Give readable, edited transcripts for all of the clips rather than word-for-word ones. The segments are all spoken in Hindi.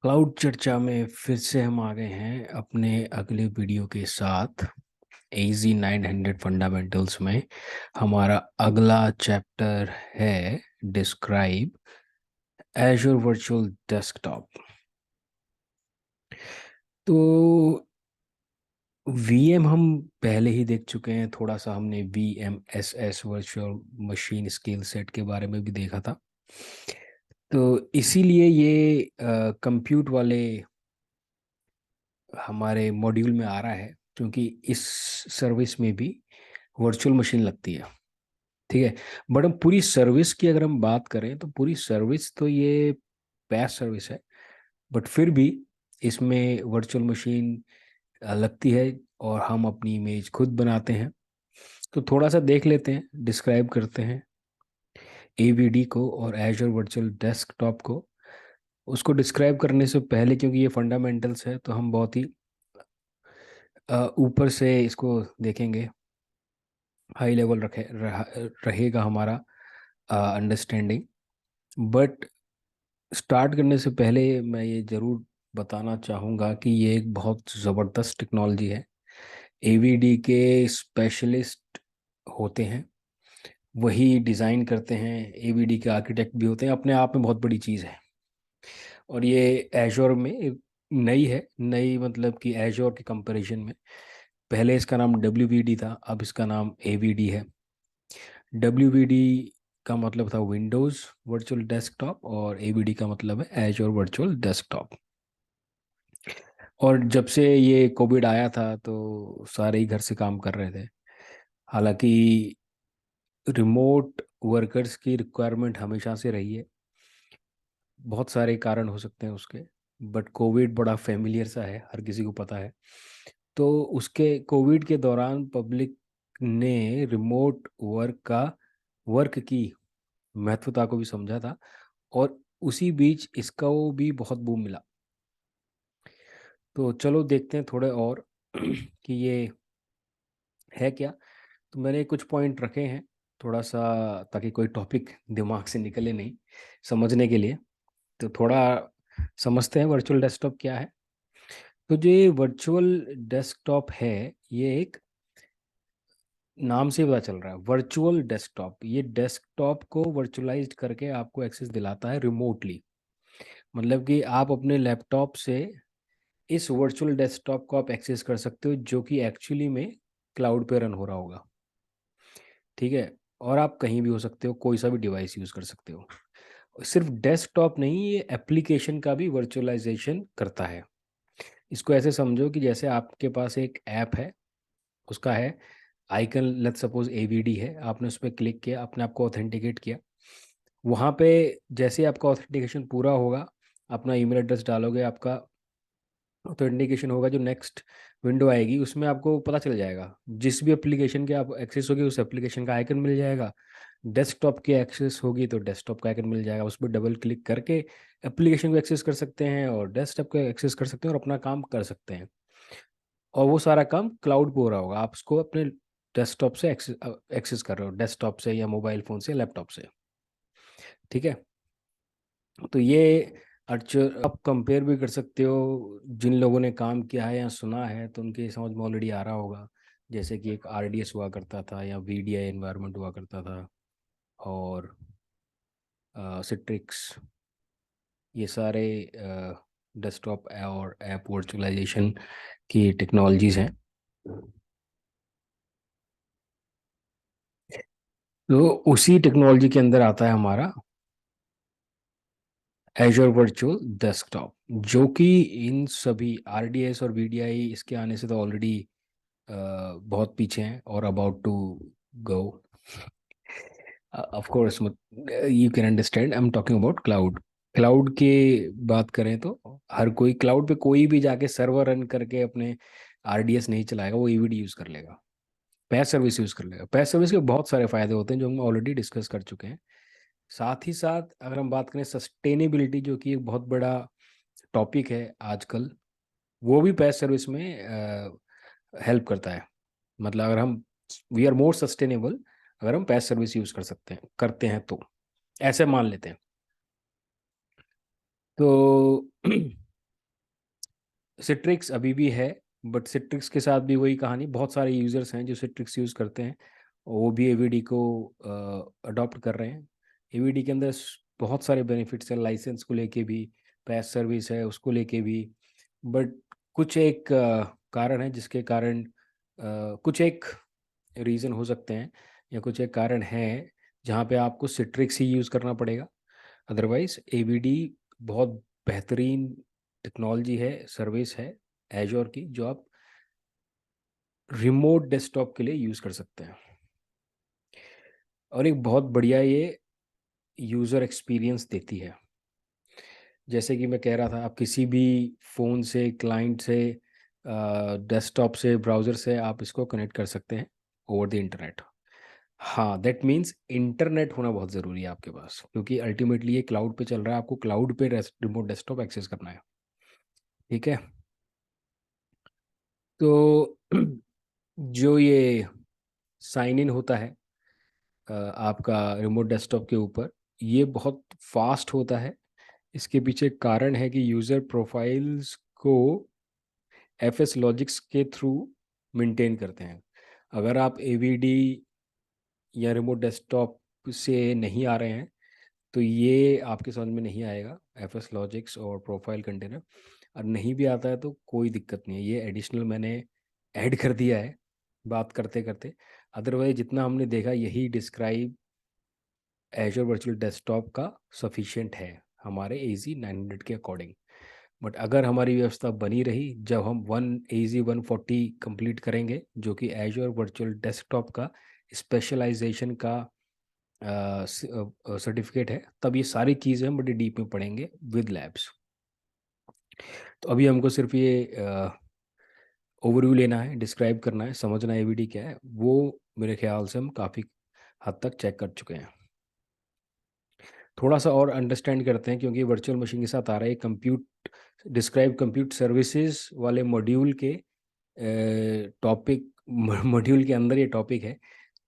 क्लाउड चर्चा में फिर से हम आ गए हैं अपने अगले वीडियो के साथ। AZ 900 फंडामेंटल्स में हमारा अगला चैप्टर है डिस्क्राइब एजूर वर्चुअल डेस्कटॉप। तो VM हम पहले ही देख चुके हैं, थोड़ा सा हमने VMSS virtual machine scale set के बारे में भी देखा था। तो इसीलिए ये कंप्यूट वाले हमारे मॉड्यूल में आ रहा है, क्योंकि इस सर्विस में भी वर्चुअल मशीन लगती है। ठीक है। बट हम पूरी सर्विस की अगर हम बात करें तो पूरी सर्विस तो ये पैस सर्विस है, बट फिर भी इसमें वर्चुअल मशीन लगती है और हम अपनी इमेज खुद बनाते हैं। तो थोड़ा सा देख लेते हैं, डिस्क्राइब करते हैं AVD को और एजर वर्चुअल डेस्कटॉप को। उसको डिस्क्राइब करने से पहले, क्योंकि ये फंडामेंटल्स है, तो हम बहुत ही ऊपर से इसको देखेंगे। हाई लेवल रहेगा हमारा अंडरस्टैंडिंग। बट स्टार्ट करने से पहले मैं ये ज़रूर बताना चाहूँगा कि ये एक बहुत ज़बरदस्त टेक्नोलॉजी है। AVD के स्पेशलिस्ट होते हैं, वही डिज़ाइन करते हैं। AVD के आर्किटेक्ट भी होते हैं, अपने आप में बहुत बड़ी चीज़ है। और ये एजोर में नई है, नई मतलब कि एजोर के कंपैरिजन में पहले इसका नाम WVD था, अब इसका नाम AVD है। WVD का मतलब था विंडोज़ वर्चुअल डेस्कटॉप और AVD का मतलब है एजोर वर्चुअल डेस्कटॉप। और जब से ये कोविड आया था तो सारे ही घर से काम कर रहे थे। हालांकि रिमोट वर्कर्स की रिक्वायरमेंट हमेशा से रही है, बहुत सारे कारण हो सकते हैं उसके। बट कोविड बड़ा फेमिलियर सा है, हर किसी को पता है। तो उसके कोविड के दौरान पब्लिक ने रिमोट वर्क की महत्वता को भी समझा था, और उसी बीच इसका वो भी बहुत बूम मिला। तो चलो देखते हैं थोड़े और कि ये है क्या। तो मैंने कुछ पॉइंट रखे हैं थोड़ा सा, ताकि कोई टॉपिक दिमाग से निकले नहीं, समझने के लिए। तो थोड़ा समझते हैं वर्चुअल डेस्कटॉप क्या है। तो जो ये वर्चुअल डेस्कटॉप है, ये एक नाम से ही पता चल रहा है वर्चुअल डेस्कटॉप। ये डेस्कटॉप को वर्चुअलाइज्ड करके आपको एक्सेस दिलाता है रिमोटली। मतलब कि आप अपने लैपटॉप से इस वर्चुअल डेस्कटॉप को आप एक्सेस कर सकते हो, जो कि एक्चुअली में क्लाउड पे रन हो रहा होगा। ठीक है। और आप कहीं भी हो सकते हो, कोई सा भी डिवाइस यूज़ कर सकते हो। सिर्फ डेस्कटॉप नहीं, ये एप्लीकेशन का भी वर्चुअलाइजेशन करता है। इसको ऐसे समझो कि जैसे आपके पास एक ऐप है, उसका है आइकन, लेट्स सपोज AVD है, आपने उस पर क्लिक किया, अपने आप को ऑथेंटिकेट किया। वहाँ पे जैसे ही आपका ऑथेंटिकेशन पूरा होगा, अपना ईमेल एड्रेस डालोगे, आपका ऑथेंटिकेशन होगा, जो नेक्स्ट विंडो आएगी उसमें आपको पता चल जाएगा। जिस भी एप्लीकेशन के आप एक्सेस होगी उस एप्लीकेशन का आइकन मिल जाएगा। डेस्कटॉप की एक्सेस होगी तो डेस्कटॉप का आइकन मिल जाएगा। उस पर डबल क्लिक करके एप्लीकेशन को एक्सेस कर सकते हैं और डेस्कटॉप को एक्सेस कर सकते हैं और अपना काम कर सकते हैं। और वो सारा काम क्लाउड पे हो रहा होगा, आप उसको अपने डेस्कटॉप से एक्सेस कर रहे हो, डेस्कटॉप से या मोबाइल फ़ोन से, लैपटॉप से। ठीक है। तो ये आप कंपेयर भी कर सकते हो, जिन लोगों ने काम किया है या सुना है तो उनके समझ में ऑलरेडी आ रहा होगा। जैसे कि एक RDS हुआ करता था या VDI एनवायरनमेंट हुआ करता था, और सिट्रिक्स, ये सारे डेस्कटॉप और ऐप वर्चुअलाइजेशन की टेक्नोलॉजीज हैं। तो उसी टेक्नोलॉजी के अंदर आता है हमारा एजर वर्चुअल डेस्कटॉप, जो कि इन सभी RDS और VDI इसके आने से तो ऑलरेडी बहुत पीछे हैं और about to go. Of course you can understand, I am talking about cloud. Cloud की बात करें तो हर कोई क्लाउड पे कोई भी जाके सर्वर रन करके अपने RDS नहीं चलाएगा, वो EVD यूज़ कर लेगा, पैस सर्विस यूज़ कर लेगा। पैस सर्विस के बहुत सारे फायदे होते हैं जो हम ऑलरेडी डिस्कस कर चुके हैं। साथ ही साथ अगर हम बात करें सस्टेनेबिलिटी, जो कि एक बहुत बड़ा टॉपिक है आजकल, वो भी पैस सर्विस में हेल्प करता है। मतलब अगर हम वी आर मोर सस्टेनेबल अगर हम पैस सर्विस यूज कर सकते हैं करते हैं तो, ऐसे मान लेते हैं। तो सिट्रिक्स अभी भी है, बट सिट्रिक्स के साथ भी वही कहानी, बहुत सारे यूज़र्स हैं जो सिट्रिक्स यूज़ करते हैं और वो भी एवीडी को अडॉप्ट कर रहे हैं। एवीडी के अंदर बहुत सारे बेनिफिट्स हैं, लाइसेंस को लेके भी, पैस सर्विस है उसको लेके भी। बट कुछ एक कारण है जिसके कारण कुछ एक रीज़न हो सकते हैं या कुछ एक कारण है जहाँ पे आपको सिट्रिक्स ही यूज़ करना पड़ेगा। अदरवाइज एवीडी बहुत बेहतरीन टेक्नोलॉजी है, सर्विस है एजोर की, जो आप रिमोट डेस्कटॉप के लिए यूज़ कर सकते हैं। और एक बहुत बढ़िया ये यूज़र एक्सपीरियंस देती है। जैसे कि मैं कह रहा था, आप किसी भी फ़ोन से, क्लाइंट से, डेस्कटॉप से, ब्राउज़र से आप इसको कनेक्ट कर सकते हैं ओवर द इंटरनेट। हाँ, दैट मीन्स इंटरनेट होना बहुत ज़रूरी है आपके पास, क्योंकि अल्टीमेटली ये क्लाउड पे चल रहा है, आपको क्लाउड पे रिमोट डेस्कटॉप एक्सेस करना है। ठीक है। तो जो ये साइन इन होता है आपका रिमोट डेस्कटॉप के ऊपर, ये बहुत फास्ट होता है। इसके पीछे कारण है कि यूज़र प्रोफाइल्स को एफएस लॉजिक्स के थ्रू मेंटेन करते हैं। अगर आप एवीडी या रिमोट डेस्कटॉप से नहीं आ रहे हैं तो ये आपके समझ में नहीं आएगा, एफएस लॉजिक्स और प्रोफाइल कंटेनर। और नहीं भी आता है तो कोई दिक्कत नहीं है, ये एडिशनल मैंने ऐड कर दिया है बात करते करते। अदरवाइज जितना हमने देखा यही डिस्क्राइब एजर वर्चुअल डेस्कटॉप का सफिशिएंट है हमारे एजी 900 के अकॉर्डिंग। बट अगर हमारी व्यवस्था बनी रही, जब हम वन एजी 140 कंप्लीट करेंगे, जो कि एजर वर्चुअल डेस्कटॉप का स्पेशलाइजेशन का सर्टिफिकेट है, तब ये सारी चीज़ें हम बड़ी डीप में पढ़ेंगे विद लैब्स। तो अभी हमको सिर्फ ये ओवरव्यू लेना है, डिस्क्राइब करना है, समझना है एवीडी क्या है, वो मेरे ख्याल से हम काफ़ी हद तक चेक कर चुके हैं। थोड़ा सा और अंडरस्टैंड करते हैं, क्योंकि वर्चुअल मशीन के साथ आ रहा है कंप्यूट डिस्क्राइब कंप्यूट सर्विसेज वाले मॉड्यूल के टॉपिक मॉड्यूल के अंदर ये टॉपिक है।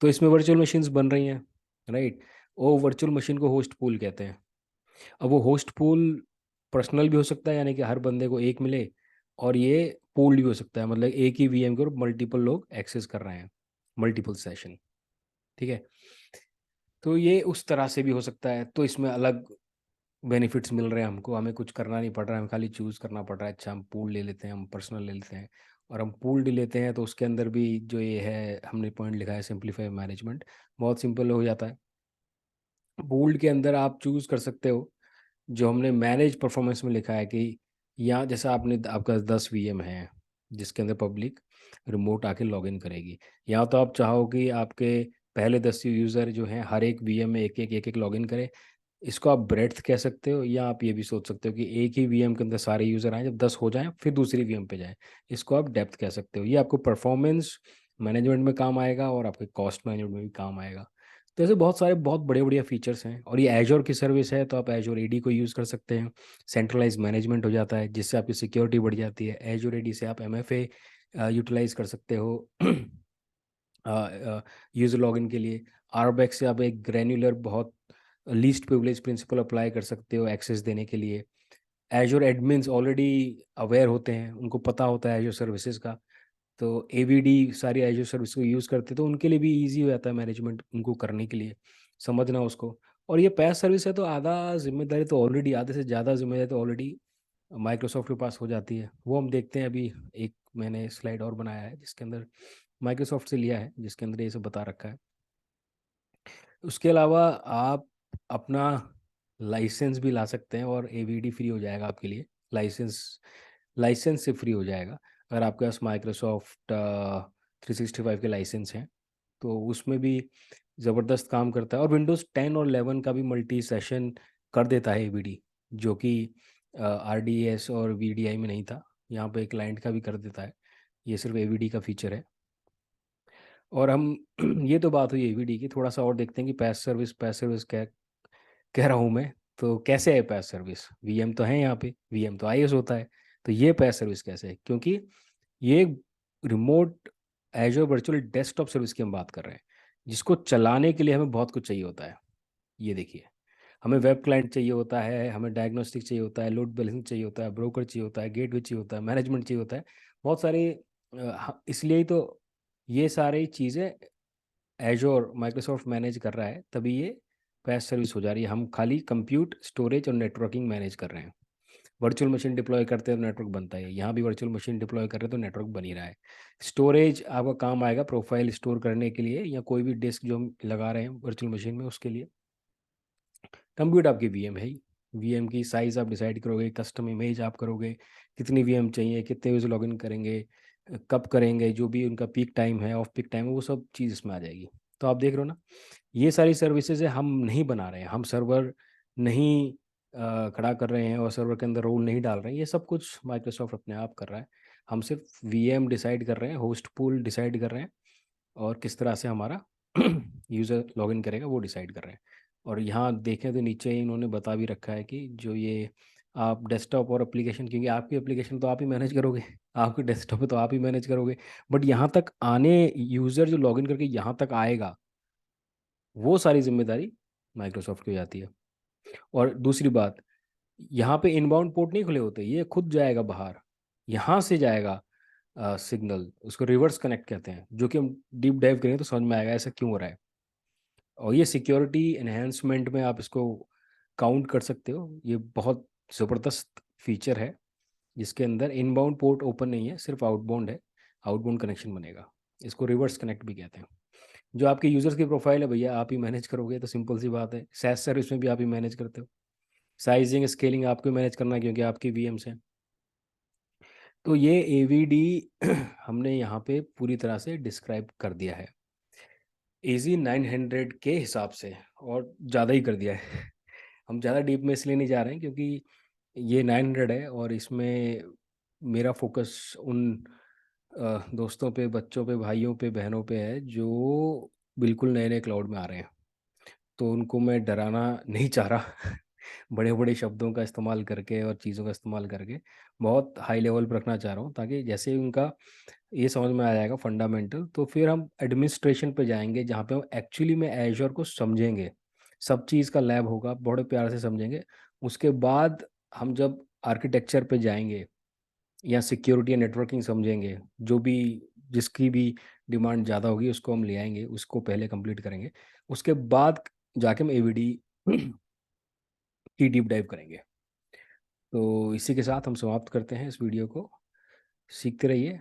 तो इसमें वर्चुअल मशीन्स बन रही हैं, राइट। वो वर्चुअल मशीन को होस्ट पूल कहते हैं। अब वो होस्ट पूल पर्सनल भी हो सकता है, यानी कि हर बंदे को एक मिले, और ये पूल्ड भी हो सकता है, मतलब एक ही वीएम के ऊपर मल्टीपल लोग एक्सेस कर रहे हैं, मल्टीपल सेशन। ठीक है। तो ये उस तरह से भी हो सकता है, तो इसमें अलग बेनिफिट्स मिल रहे हैं हमको, हमें कुछ करना नहीं पड़ रहा है, हमें खाली चूज़ करना पड़ रहा है। अच्छा, हम पूल ले लेते हैं, हम पर्सनल ले लेते हैं। और हम पूल्ड लेते हैं तो उसके अंदर भी जो ये है हमने पॉइंट लिखा है, सिंप्लीफाई मैनेजमेंट, बहुत सिंपल हो जाता है। पूल्ड के अंदर आप चूज़ कर सकते हो, जो हमने मैनेज परफॉर्मेंस में लिखा है कि यहाँ जैसा आपने आपका 10 वीएम है जिसके अंदर पब्लिक रिमोट आके लॉगिन करेगी, यहाँ तो आप चाहो कि आपके पहले 10 यूज़र जो हैं हर एक वीएम में एक एक लॉगिन करें। इसको आप ब्रेड्थ कह सकते हो, या आप ये भी सोच सकते हो कि एक ही वीएम के अंदर सारे यूज़र आए, जब 10 हो जाएं फिर दूसरी वीएम पे जाएं। इसको आप डेप्थ कह सकते हो। ये आपको परफॉर्मेंस मैनेजमेंट में काम आएगा और आपके कॉस्ट मैनेजमेंट में भी काम आएगा। तो ऐसे बहुत सारे बहुत बड़े बढ़िया फीचर्स हैं, और ये एजोर की सर्विस है तो आप एजोर एडी को यूज़ कर सकते हैं। सेंट्रलाइज मैनेजमेंट हो जाता है जिससे आपकी सिक्योरिटी बढ़ जाती है। एजोर एडी से आप एमएफए यूटिलाइज कर सकते हो यूज़र लॉगिन के लिए। आरबैक से आप एक ग्रैन्युलर, बहुत लीस्ट प्रिविलेज प्रिंसिपल अप्लाई कर सकते हो एक्सेस देने के लिए। एजोर एडमिन्स ऑलरेडी अवेयर होते हैं, उनको पता होता है एजोर सर्विसेज का, तो एवीडी सारी एजोर सर्विस को यूज़ करते हैं, तो उनके लिए भी इजी हो जाता है मैनेजमेंट उनको करने के लिए, समझना उसको। और ये पैस सर्विस है तो आधा जिम्मेदारी तो ऑलरेडी, आधे से ज़्यादा जिम्मेदारी तो ऑलरेडी माइक्रोसॉफ्ट के पास हो जाती है। वो हम देखते हैं अभी, एक मैंने स्लाइड और बनाया है जिसके अंदर माइक्रोसॉफ्ट से लिया है, जिसके अंदर ये सब बता रखा है। उसके अलावा आप अपना लाइसेंस भी ला सकते हैं और एवीडी फ्री हो जाएगा आपके लिए। लाइसेंस लाइसेंस से फ्री हो जाएगा अगर आपके पास माइक्रोसॉफ्ट 365 के लाइसेंस हैं, तो उसमें भी ज़बरदस्त काम करता है। और विंडोज़ 10 और 11 का भी मल्टी सेशन कर देता है एवीडी, जो कि आरडीएस और वीडीआई में नहीं था। यहाँ पे क्लाइंट का भी कर देता है, ये सिर्फ एवीडी का फीचर है। और हम ये तो बात हुई एवीडी की, थोड़ा सा और देखते हैं कि पैस सर्विस क्या कह रहा हूँ मैं। तो कैसे है पैस सर्विस? वीएम तो है यहाँ पे, वीएम तो आईएस होता है, तो ये पैस सर्विस कैसे है? क्योंकि ये remote Azure virtual desktop service की हम बात कर रहे हैं, जिसको चलाने के लिए हमें बहुत कुछ चाहिए होता है। ये देखिए, हमें वेब क्लाइंट चाहिए होता है, हमें डायग्नोस्टिक चाहिए होता है, लोड बैलेंसिंग चाहिए होता है, ब्रोकर चाहिए होता है, गेटवे चाहिए होता है, मैनेजमेंट चाहिए होता है, बहुत सारे। इसलिए ही तो ये सारी चीज़ें एजोर माइक्रोसॉफ्ट मैनेज कर रहा है, तभी ये पैस सर्विस हो जा रही है। हम खाली कंप्यूट, स्टोरेज और नेटवर्किंग मैनेज कर रहे हैं। वर्चुअल मशीन डिप्लॉय करते हैं तो नेटवर्क बनता है, यहाँ भी वर्चुअल मशीन डिप्लॉय कर रहे हैं तो नेटवर्क बन ही रहा है। स्टोरेज आपका काम आएगा प्रोफाइल स्टोर करने के लिए, या कोई भी डिस्क जो हम लगा रहे हैं वर्चुअल मशीन में उसके लिए। कंप्यूट आपकी वीएम है ही, वीएम की साइज़ आप डिसाइड करोगे, कस्टम इमेज आप करोगे, कितनी वीएम चाहिए, कितने यूज़र लॉगिन करेंगे, कब करेंगे, जो भी उनका पीक टाइम है, ऑफ पीक टाइम है, वो सब चीज़ इसमें आ जाएगी। तो आप देख रहे हो ना, ये सारी सर्विसेज है, हम नहीं बना रहे हैं, हम सर्वर नहीं खड़ा कर रहे हैं और सर्वर के अंदर रोल नहीं डाल रहे हैं, ये सब कुछ माइक्रोसॉफ्ट अपने आप कर रहा है। हम सिर्फ वीएम डिसाइड कर रहे हैं, होस्ट पूल डिसाइड कर रहे हैं, और किस तरह से हमारा यूज़र लॉगिन करेगा वो डिसाइड कर रहे हैं। और यहाँ देखें तो नीचे ही इन्होंने बता भी रखा है कि जो ये आप डेस्कटॉप और एप्लीकेशन, क्योंकि आपकी एप्लीकेशन तो आप ही मैनेज करोगे, आपके डेस्कटॉप पे तो आप ही मैनेज करोगे, बट यहाँ तक आने यूज़र जो लॉगिन करके यहाँ तक आएगा, वो सारी जिम्मेदारी माइक्रोसॉफ्ट की हो जाती है। और दूसरी बात, यहाँ पे इनबाउंड पोर्ट नहीं खुले होते, ये खुद जाएगा बाहर, यहाँ से जाएगा सिग्नल, उसको रिवर्स कनेक्ट कहते हैं, जो कि हम डीप डाइव करेंगे तो समझ में आएगा ऐसा क्यों हो रहा है। और ये सिक्योरिटी एनहेंसमेंट में आप इसको काउंट कर सकते हो, ये बहुत ज़बरदस्त फीचर है, जिसके अंदर इनबाउंड पोर्ट ओपन नहीं है, सिर्फ आउटबाउंड है, आउटबाउंड कनेक्शन बनेगा। इसको रिवर्स कनेक्ट भी कहते हैं। जो आपके यूजर्स की प्रोफाइल है भैया आप ही मैनेज करोगे, तो सिंपल सी बात है, सैस सर्विस में भी आप ही मैनेज करते हो, साइजिंग स्केलिंग आपको मैनेज करना है क्योंकि आपकी वीएम्स हैं। तो ये एवीडी हमने यहाँ पे पूरी तरह से डिस्क्राइब कर दिया है एजी 900 के हिसाब से, और ज़्यादा ही कर दिया है। हम ज़्यादा डीप में इसलिए नहीं जा रहे हैं क्योंकि ये 900 है, और इसमें मेरा फोकस उन दोस्तों पे, बच्चों पे, भाइयों पे, बहनों पे है जो बिल्कुल नए नए क्लाउड में आ रहे हैं। तो उनको मैं डराना नहीं चाह रहा बड़े बड़े शब्दों का इस्तेमाल करके और चीज़ों का इस्तेमाल करके बहुत हाई लेवल पर रखना चाह रहा हूँ, ताकि जैसे ही उनका ये समझ में आ जाएगा फंडामेंटल, तो फिर हम एडमिनिस्ट्रेशन पे जाएंगे, जहाँ पे हम एक्चुअली में एजर को समझेंगे, सब चीज़ का लैब होगा, बड़े प्यार से समझेंगे। उसके बाद हम जब आर्किटेक्चर पे जाएंगे या सिक्योरिटी या नेटवर्किंग समझेंगे, जो भी जिसकी भी डिमांड ज़्यादा होगी उसको हम ले आएंगे, उसको पहले कंप्लीट करेंगे, उसके बाद जाके हम एवीडी की डीप डाइव करेंगे। तो इसी के साथ हम समाप्त करते हैं इस वीडियो को। सीखते रहिए।